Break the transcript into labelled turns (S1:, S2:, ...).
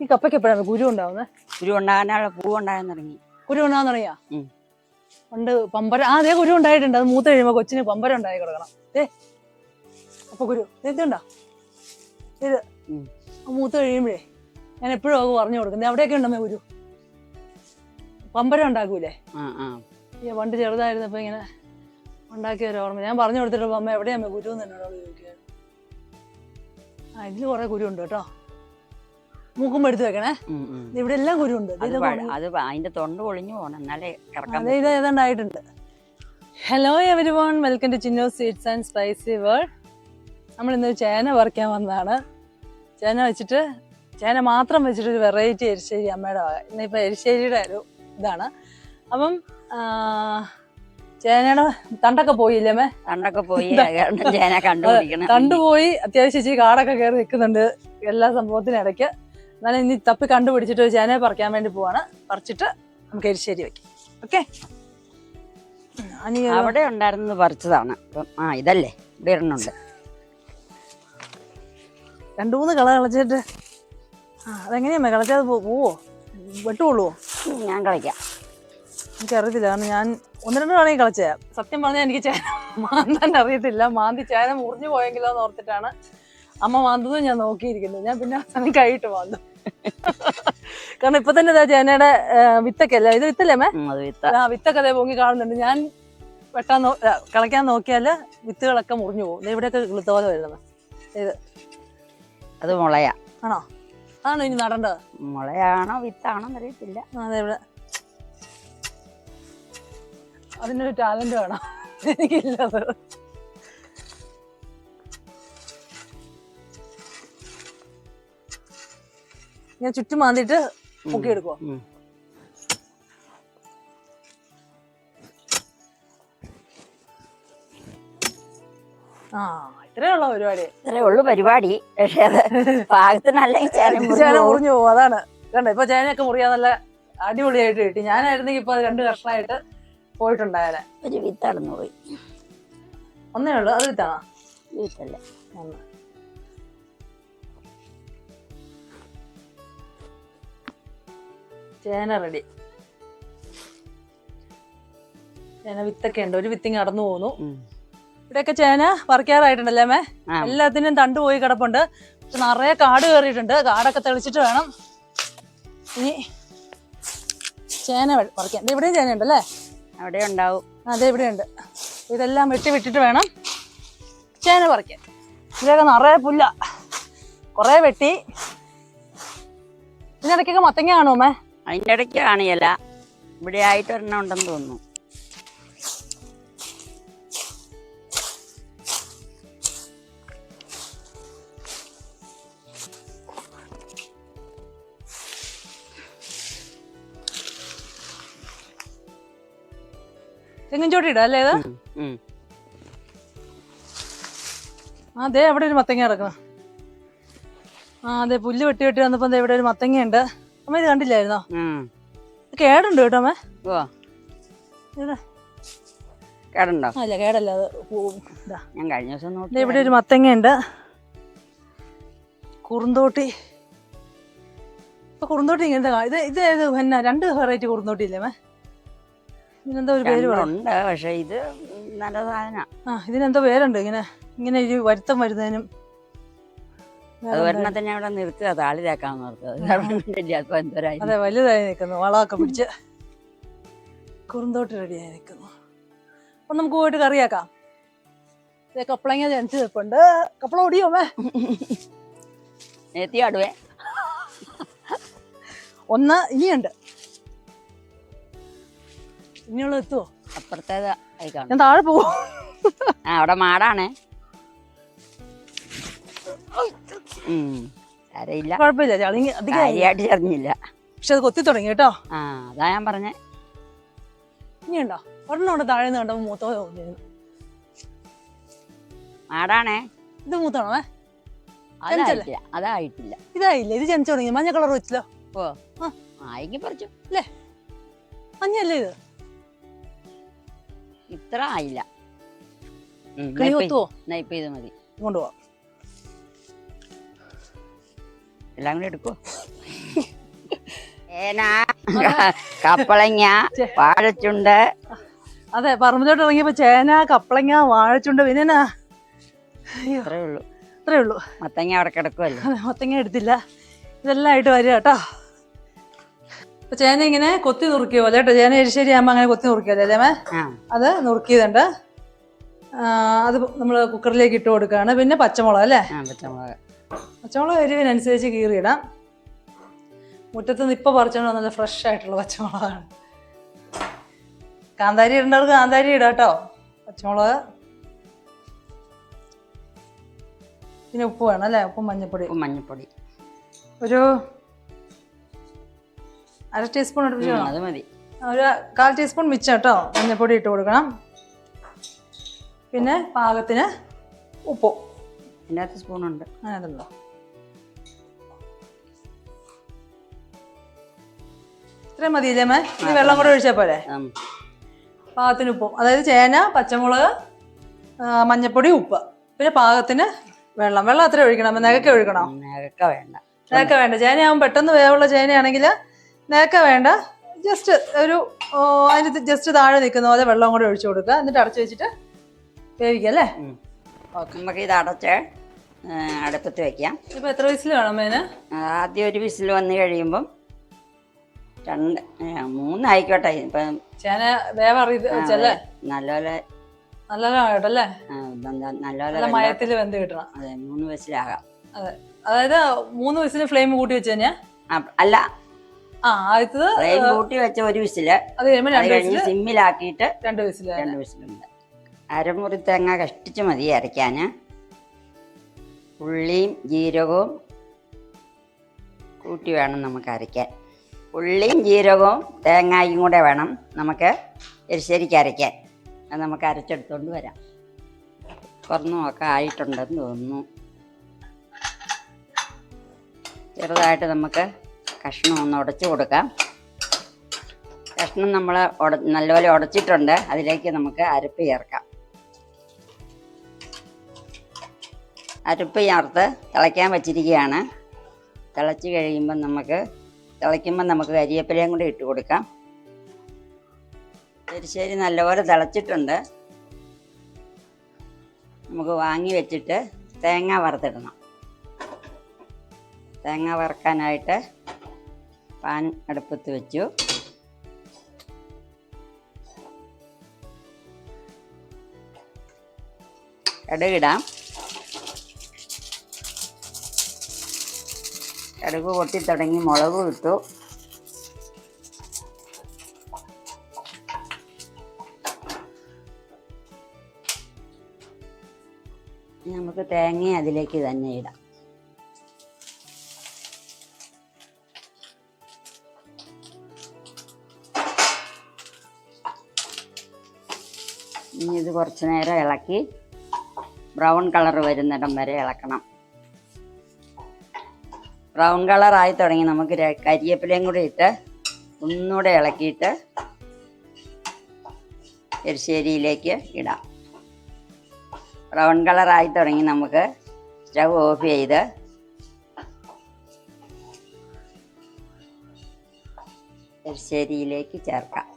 S1: ഈ കപ്പയ്ക്ക് എപ്പോഴാണ് കുരു ഉണ്ടാവുന്നത്?
S2: കുരു ഉണ്ടാകാനുള്ള പൂവ് ഉണ്ടാകാൻ തുടങ്ങി.
S1: കുരു ഉണ്ടാകാൻ തുടങ്ങിയാ? പണ്ട് പമ്പര അതേ കുരു ഉണ്ടായിട്ടുണ്ട്. അത് മൂത്ത് കഴിയുമ്പോ കൊച്ചിന് പമ്പര ഉണ്ടായി കൊടുക്കണം. അപ്പൊ കുരു ഇതുണ്ടോ? ഇത് മൂത്ത് കഴിയുമ്പോഴേ ഞാൻ എപ്പോഴും അത് പറഞ്ഞു കൊടുക്കുന്നത്. അവിടെയൊക്കെ ഉണ്ടമ്മേ കുരു? പമ്പര ഉണ്ടാക്കൂലേ? പണ്ട് ചെറുതായിരുന്നപ്പോ ഇങ്ങനെ ഉണ്ടാക്കിയ ഒരു ഓർമ്മ. ഞാൻ പറഞ്ഞു കൊടുത്തിട്ട് അമ്മ എവിടെയാ കുരു എന്ന് എന്നോട് ചോദിക്കുക. ഇതില് കുറെ കുരു ഉണ്ട് കേട്ടോ. മൂക്കുമ്പോ എടുത്ത് വെക്കണേ. ഇവിടെ എല്ലാം കുരു ഉണ്ട്.
S2: അതിന്റെ തൊണ്ട് പൊളിഞ്ഞു പോകണം എന്നാലേ
S1: ഇത് ഏതാണ്ടായിട്ടുണ്ട്. Hello everyone, welcome to Chinnu sweets and spicy world. നമ്മൾ ഇന്നൊരു ചേന പറിക്കാൻ വന്നതാണ്. ചേന മാത്രം വെച്ചിട്ടൊരു വെറൈറ്റി എരിശ്ശേരി അമ്മയുടെ വക. ഇന്നിപ്പോൾ എരിശ്ശേരിയുടെ ഒരു ഇതാണ്. അപ്പം ചേനയുടെ തണ്ടൊക്കെ പോയില്ലേ അമ്മേ?
S2: തണ്ടൊക്കെ പോയി, ചേന
S1: കണ്ടുപോയി. അത്യാവശ്യം ഇച്ചിരി കാടൊക്കെ കയറി നിൽക്കുന്നുണ്ട് എല്ലാ സംഭവത്തിനിടയ്ക്ക്. എന്നാലും ഇനി തപ്പി കണ്ടുപിടിച്ചിട്ട് ഒരു ചേനയെ പറിക്കാൻ വേണ്ടി പോവാണ്. പറിച്ചിട്ട് നമുക്ക് എരിശ്ശേരി വെക്കാം. ഓക്കെ.
S2: അവിടെ ഉണ്ടായിരുന്നത് പറിച്ചതാണ്. ഇതല്ലേ ഇവിടെ ഇടുന്നുണ്ട്.
S1: 2-3 കള കളച്ചിട്ട് അതെങ്ങനെയാ കളച്ചാൽ പോവോ? വെട്ടുകൊള്ളുവോ?
S2: ഞാൻ കളിക്കാം.
S1: എനിക്കറിയത്തില്ല. കാരണം ഞാൻ 1-2 കളയും കളച്ചയാ. സത്യം പറഞ്ഞാൽ എനിക്ക് ചേന മാന്താൻ അറിയത്തില്ല. മാന്തി ചേന മുറിഞ്ഞു പോയെങ്കിലോ എന്ന് ഓർത്തിട്ടാണ് അമ്മ മാന്തതും ഞാൻ നോക്കിയിരിക്കുന്നത്. ഞാൻ പിന്നെ അവസാനം കൈയിട്ട് മാന്തും. കാരണം ഇപ്പൊ തന്നെ ചേനയുടെ വിത്തൊക്കെ അല്ലേ? ഇത് വിത്തല്ലേ അമ്മേ? വിത്തൊക്കെ അതേ പൊങ്ങി കാണുന്നുണ്ട്. ഞാൻ കളയ്ക്കാൻ നോക്കിയാല് വിത്തുകളൊക്കെ മുറിഞ്ഞു പോകും. ഇവിടെയൊക്കെ കിളുത്തോലെ വരുന്നത്. ഇത്
S2: അത് മുളയാ.
S1: ആണോ? ആണോ ഇനി നടേണ്ടത്?
S2: മുളയാണോ വിത്താണോ അറിയത്തില്ല.
S1: അതെ, ഇവിടെ അതിനൊരു ടാലന്റ് വേണം. എനിക്കില്ലത്. ഞാൻ ചുറ്റും മാന്തിട്ട് പൊക്കിയെടുക്കുവോ? ഇത്രേ ഉള്ളൂ പരിപാടി.
S2: ഇത്രേ ഉള്ളു പരിപാടി. പക്ഷെ അത് പാകത്തിനല്ലെങ്കിൽ
S1: ചേന മുറിഞ്ഞു പോകും. അതാണ് കണ്ടോ. ഇപ്പൊ ചേനയൊക്കെ മുറിയാൻ നല്ല അടിപൊളിയായിട്ട് കിട്ടി. ഞാനായിരുന്നെങ്കിൽ ഇപ്പൊ അത് 2 കഷ്ണമായിട്ട് പോയിട്ടുണ്ടായാലേ.
S2: ഒരു വിത്തടന്നു പോയി.
S1: ഒന്നേ ഉള്ളു. അത് വിത്താണോ?
S2: വിത്തല്ല.
S1: ചേന റെഡി. ചേന വിത്തൊക്കെ ഉണ്ട്. ഒരു വിത്തിങ് കടന്നു പോന്നു. ഇവിടെയൊക്കെ ചേന പറിക്കാറായിട്ടുണ്ടല്ലേ അമ്മേ? എല്ലാത്തിനും തണ്ട് പോയി കിടപ്പുണ്ട്. നിറയെ കാട് കയറിയിട്ടുണ്ട്. കാടൊക്കെ തെളിച്ചിട്ട് വേണം ഇനി ചേന പറിക്കാൻ. ഇവിടെയും ചേന ഉണ്ടല്ലേ?
S2: അവിടെ ഉണ്ടാവും.
S1: അതെ, ഇവിടെ ഉണ്ട്. ഇതെല്ലാം വിട്ടിട്ട് വേണം ചേന പറിക്കാൻ. ഇതിലൊക്കെ നിറയെ പുല്ല. കൊറേ വെട്ടി. ഇതിനിടയ്ക്കൊക്കെ മത്തങ്ങ കാണുമോ അമ്മേ?
S2: അതിൻ്റെ ഇടയ്ക്ക് കാണിയല്ല. ഇവിടെ ആയിട്ട് ഒരെണ്ണം ഉണ്ടെന്ന് തോന്നുന്നു.
S1: തെങ്ങിൻ ചോട്ടിടാ അല്ലേ ഇത്? അതെ, അവിടെ ഒരു മത്തങ്ങ കിടക്കണം. അതെ, പുല്ല് വെട്ടി വന്നപ്പോ ഇവിടെ ഒരു മത്തങ്ങ ഉണ്ട്. അമ്മ ഇത് കണ്ടില്ലായിരുന്നോ? കേടുണ്ട് കേട്ടോ അമ്മ.
S2: കേടുണ്ടോ?
S1: അല്ല, കേടല്ല. അത്
S2: ഞാൻ കഴിഞ്ഞ ദിവസം
S1: ഇവിടെ ഒരു മത്തങ്ങ ഉണ്ട്. കുറുന്തോട്ടി. ഇപ്പൊ കുറുന്തോട്ടി ഇങ്ങനത്തെ ഇത് ഏത് പിന്നെ 2 വെറൈറ്റി കുറുന്തോട്ടി ഇല്ലേ അമ്മ? ഇതിനെന്തോ ഒരു പേര്
S2: ഉണ്ട്. പക്ഷെ ഇത് നല്ല സാധന.
S1: ഇതിനെന്തോ പേരുണ്ട്. ഇങ്ങനെ ഒരു വരുത്തം വരുന്നതിനും.
S2: അത് ഒരെണ്ണത്തിനെ അവിടെ നിർത്തുക, താളി തേക്കാന്ന് ഓർത്തത്.
S1: അതെ, വലുതായി നിൽക്കുന്നു. വളമൊക്കെ പിടിച്ച് കുറുന്തോട്ടി റെഡിയായി നിൽക്കുന്നു. അപ്പൊ നമുക്ക് പോയിട്ട് കറിയാക്കാം. കപ്പളങ്ങ ജനിച്ച് നിൽപ്പുണ്ട്. കപ്പള ഓടിയോ അമ്മേ?
S2: എത്തിയാടുവേ.
S1: ഒന്ന് ഇനിയുണ്ട്. ഇനിയുള്ള എത്തുവോ?
S2: അപ്പുറത്തേത്
S1: ഞാൻ താഴെ പോവോ?
S2: അവിടെ മാടാണേ. അറിയില്ല,
S1: കുഴപ്പമില്ല.
S2: അധികമായിട്ട് ചെറിഞ്ഞില്ല.
S1: പക്ഷെ അത് കൊത്തി തുടങ്ങി കേട്ടോ.
S2: അതാ ഞാൻ പറഞ്ഞേ.
S1: ഇനിയുണ്ടോ? ഒരെണ്ണം ഉണ്ട് താഴെ നിന്ന് കണ്ടോ മൂത്തോ തോന്നിയിരുന്നു.
S2: മാടാണേ.
S1: ഇത് മൂത്താണോ?
S2: അതായിട്ടില്ല.
S1: ഇതായില്ല. ഇത് ജനിച്ചു തുടങ്ങി. മഞ്ഞ കളർ വെച്ചല്ലോ.
S2: ആയെങ്കിൽ പറിച്ചു
S1: അല്ലേ? മഞ്ഞല്ലേ ഇത്?
S2: ഇത്ര ആയില്ല.
S1: കൊത്തുവോ?
S2: ഇപ്പൊ ഇത് മതി.
S1: കൊണ്ടുപോവാ.
S2: എല്ലാം കൂടി എടുക്കുവോ? ചേന, കപ്പളങ്ങ, വാഴച്ചുണ്ട്.
S1: അതെ, പറമ്പിലോട്ട് ഇറങ്ങിയപ്പോ ചേന, കപ്പളങ്ങ, വാഴച്ചുണ്ട്, പിന്നെ എന്നാ? അയ്യോ,
S2: അത്രേ ഉള്ളൂ.
S1: അത്രേ ഉള്ളൂ.
S2: മത്തങ്ങ അവിടെ കിടക്കുമല്ലോ.
S1: അതെ, മത്തങ്ങ എടുത്തില്ല. ഇതെല്ലാം ആയിട്ട് വരിക കേട്ടോ. അപ്പൊ ചേന ഇങ്ങനെ കൊത്തി നുറുക്കിയ പോലെ കേട്ടോ. ചേന എരിശ്ശേരി ആകുമ്പോൾ അങ്ങനെ കൊത്തി നുറുക്കിയല്ലേ അല്ലേ? അത് നുറുക്കിയതുണ്ട്. അത് നമ്മൾ കുക്കറിലേക്ക് ഇട്ട് കൊടുക്കുകയാണ്. പിന്നെ പച്ചമുളക് അല്ലേ? പച്ചമുളക് എരിവിനനുസരിച്ച് കീറിയിടാം. മുറ്റത്ത് നിന്ന് ഇപ്പൊ പറിച്ചോണ്ട് നല്ല ഫ്രഷ് ആയിട്ടുള്ള പച്ചമുളകാണ്. കാന്താരി ഇടേണ്ടവർക്ക് കാന്താരി ഇടാം കേട്ടോ. പച്ചമുളക്, പിന്നെ ഉപ്പ് വേണം അല്ലേ? ഉപ്പും മഞ്ഞപ്പൊടി ഒരു 1/2 ടീസ്പൂൺ എടുപ്പിച്ചോ.
S2: അത് മതി.
S1: ഒരു 1/4 ടീസ്പൂൺ മിച്ചം കേട്ടോ മഞ്ഞപ്പൊടി ഇട്ട് കൊടുക്കണം. പിന്നെ പാകത്തിന് ഉപ്പും.
S2: അതിനകത്ത് സ്പൂണുണ്ട്.
S1: അതിനകത്തുണ്ടോ? ഇത്രയും മതിയില്ലേ അമ്മേ? ഇനി വെള്ളം കൂടെ ഒഴിച്ചാൽ പോരെ? പാകത്തിന് ഉപ്പും, അതായത് ചേന, പച്ചമുളക്, മഞ്ഞപ്പൊടി, ഉപ്പ്, പിന്നെ പാകത്തിന് വെള്ളം. വെള്ളം അത്ര ഒഴിക്കണം. നികക്കെ ഒഴിക്കണോ? നികക്ക വേണ്ട. ചേനയാകുമ്പോൾ പെട്ടെന്ന് വേവുള്ള ചേനയാണെങ്കിൽ നികക്ക വേണ്ട. ജസ്റ്റ് ഒരു അതിന് ജസ്റ്റ് താഴെ നിൽക്കുന്ന പോലെ വെള്ളം കൂടെ ഒഴിച്ചു കൊടുക്കുക. എന്നിട്ട് അടച്ചു വെച്ചിട്ട് വേവിക്കാം അല്ലേ?
S2: നമുക്ക് ഇത് അടച്ച് അടുപ്പത്ത് വെക്കാം.
S1: ഇപ്പൊ എത്ര വിസിൽ വേണം മേന്?
S2: ആദ്യം ഒരു വിസിൽ വന്നു കഴിയുമ്പം 2-3 ആയിക്കോട്ടെ. ഇപ്പം ചേന
S1: വേവറിയല്ലേ?
S2: നല്ലപോലെ
S1: കേട്ടല്ലേ?
S2: നല്ലപോലെ
S1: മയത്തിൽ വെന്ത് കിട്ടണം.
S2: അതെ, 3 വിസിലാകാം.
S1: അതെ, അതായത് 3 വിസിൽ ഫ്ലെയിം കൂട്ടി വെച്ച് തന്നെയാ?
S2: അല്ല,
S1: ആദ്യത്തത്
S2: ഫ്ലെയിം കൂട്ടി വെച്ച 1 വിസില്,
S1: അത് കഴിയുമ്പോൾ
S2: സിമ്മിലാക്കിയിട്ട്
S1: 2 വിസിൽ.
S2: 2 വിസിലുണ്ട്. അരമുറി തേങ്ങ കഷ്ടിച്ച് മതി അരയ്ക്കാൻ. ഉള്ളിയും ജീരകവും കൂട്ടി വേണം നമുക്ക് അരയ്ക്കാൻ. ഉള്ളിയും ജീരകവും തേങ്ങയും കൂടെ വേണം നമുക്ക് എരിശ്ശേരിക്ക് അരയ്ക്കാൻ. അത് നമുക്ക് അരച്ചെടുത്തോണ്ട് വരാം. കുറഞ്ഞൊക്കെ ആയിട്ടുണ്ടെന്ന് തോന്നുന്നു. ചെറുതായിട്ട് നമുക്ക് കഷ്ണം ഒന്ന് ഉടച്ചു കൊടുക്കാം. കഷ്ണം നമ്മൾ നല്ലപോലെ ഉടച്ചിട്ടുണ്ട്. അതിലേക്ക് നമുക്ക് അരപ്പ് ചേർക്കാം. അരപ്പ് ചേർത്ത് തിളയ്ക്കാൻ വച്ചിരിക്കുകയാണ്. തിളച്ച് കഴിയുമ്പം തിളയ്ക്കുമ്പോൾ നമുക്ക് കരിവേപ്പിലയും കൂടി ഇട്ട് കൊടുക്കാം. എരിശ്ശേരി നല്ലപോലെ തിളച്ചിട്ടുണ്ട്. നമുക്ക് വാങ്ങി വെച്ചിട്ട് തേങ്ങ വറുത്തിടണം. തേങ്ങ വറുക്കാനായിട്ട് പാൻ അടുപ്പത്ത് വെച്ചു. കടുകിടാം. കടുക് പൊട്ടിത്തുടങ്ങി. മുളകും ഇട്ടു. നമുക്ക് തേങ്ങ അതിലേക്ക് തന്നെ ഇടാം. ഇനി ഇത് കുറച്ച് നേരം ഇളക്കി ബ്രൗൺ കളർ വരുന്നിടം വരെ ഇളക്കണം. ബ്രൗൺ കളറായി തുടങ്ങി. നമുക്ക് കരിവേപ്പിലയും കൂടി ഇട്ട് ഒന്നുകൂടെ ഇളക്കിയിട്ട് എരിശ്ശേരിയിലേക്ക് ഇടാം. ബ്രൗൺ കളറായി തുടങ്ങി. നമുക്ക് സ്റ്റവ് ഓഫ് ചെയ്ത് എരിശ്ശേരിയിലേക്ക് ചേർക്കാം.